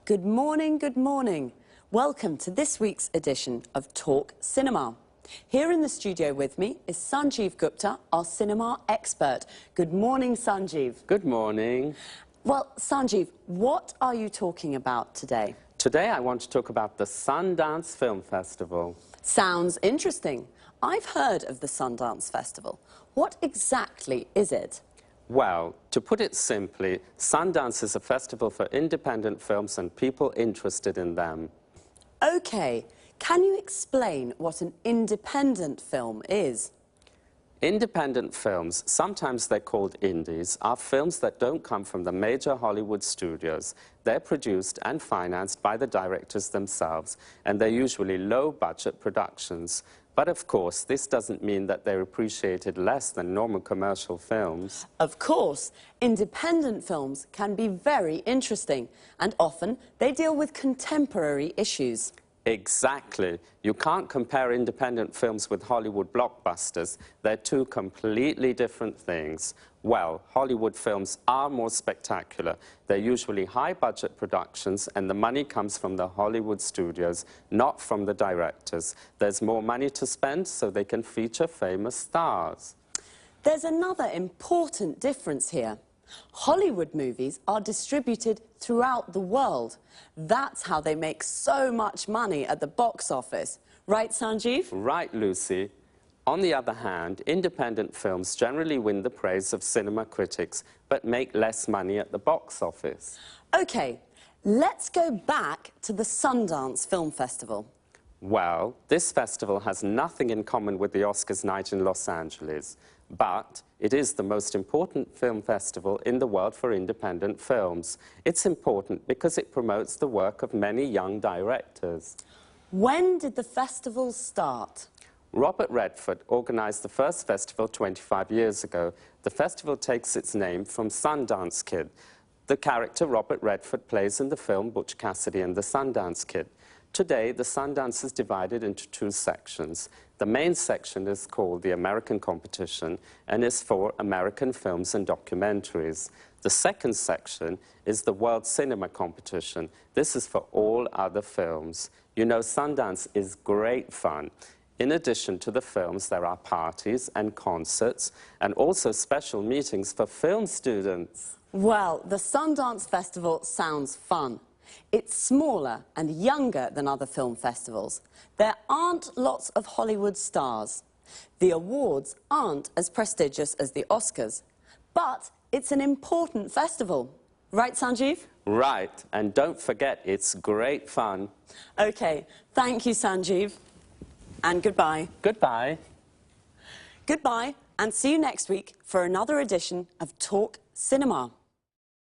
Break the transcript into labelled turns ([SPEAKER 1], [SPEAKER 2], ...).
[SPEAKER 1] Good morning, good morning. Welcome to this week's edition of Talk Cinema. Here in the studio with me is Sanjeev Gupta, our cinema expert. Good morning, Sanjeev.
[SPEAKER 2] Good morning.
[SPEAKER 1] Well, Sanjeev, what are you talking about today?
[SPEAKER 2] Today I want to talk about the Sundance Film Festival.
[SPEAKER 1] Sounds interesting. I've heard of the Sundance Festival. What exactly is it?
[SPEAKER 2] Well, to put it simply, Sundance is a festival for independent films and people interested in them.
[SPEAKER 1] Okay, can you explain what an independent film is?
[SPEAKER 2] Independent films, sometimes they're called indies, are films that don't come from the major Hollywood studios. They're produced and financed by the directors themselves, and they're usually low-budget productions. But of course, this doesn't mean that they're appreciated less than normal commercial films.
[SPEAKER 1] Of course, independent films can be very interesting, and often they deal with contemporary issues.
[SPEAKER 2] Exactly. You can't compare independent films with Hollywood blockbusters. They're two completely different things. Well, Hollywood films are more spectacular. They're usually high-budget productions, and the money comes from the Hollywood studios, not from the directors. There's more money to spend, so they can feature famous stars.
[SPEAKER 1] There's another important difference here. Hollywood movies are distributed throughout the world. That's how they make so much money at the box office. Right, Sanjeev?
[SPEAKER 2] Right, Lucy. On the other hand, independent films generally win the praise of cinema critics, but make less money at the box office.
[SPEAKER 1] Okay, let's go back to the Sundance Film Festival.
[SPEAKER 2] Well, this festival has nothing in common with the Oscars night in Los Angeles, but it is the most important film festival in the world for independent films. It's important because it promotes the work of many young directors.
[SPEAKER 1] When did the festival start?
[SPEAKER 2] Robert Redford organized the first festival 25 years ago. The festival takes its name from Sundance Kid, the character Robert Redford plays in the film Butch Cassidy and the Sundance Kid. Today, the Sundance is divided into two sections. The main section is called the American Competition and is for American films and documentaries. The second section is the World Cinema Competition. This is for all other films. You know, Sundance is great fun. In addition to the films, there are parties and concerts and also special meetings for film students.
[SPEAKER 1] Well, the Sundance Festival sounds fun. It's smaller and younger than other film festivals. There aren't lots of Hollywood stars. The awards aren't as prestigious as the Oscars. But it's an important festival. Right, Sanjeev?
[SPEAKER 2] Right, and don't forget, it's great fun.
[SPEAKER 1] OK, thank you, Sanjeev. And goodbye.
[SPEAKER 2] Goodbye.
[SPEAKER 1] Goodbye, and see you next week for another edition of Talk Cinema.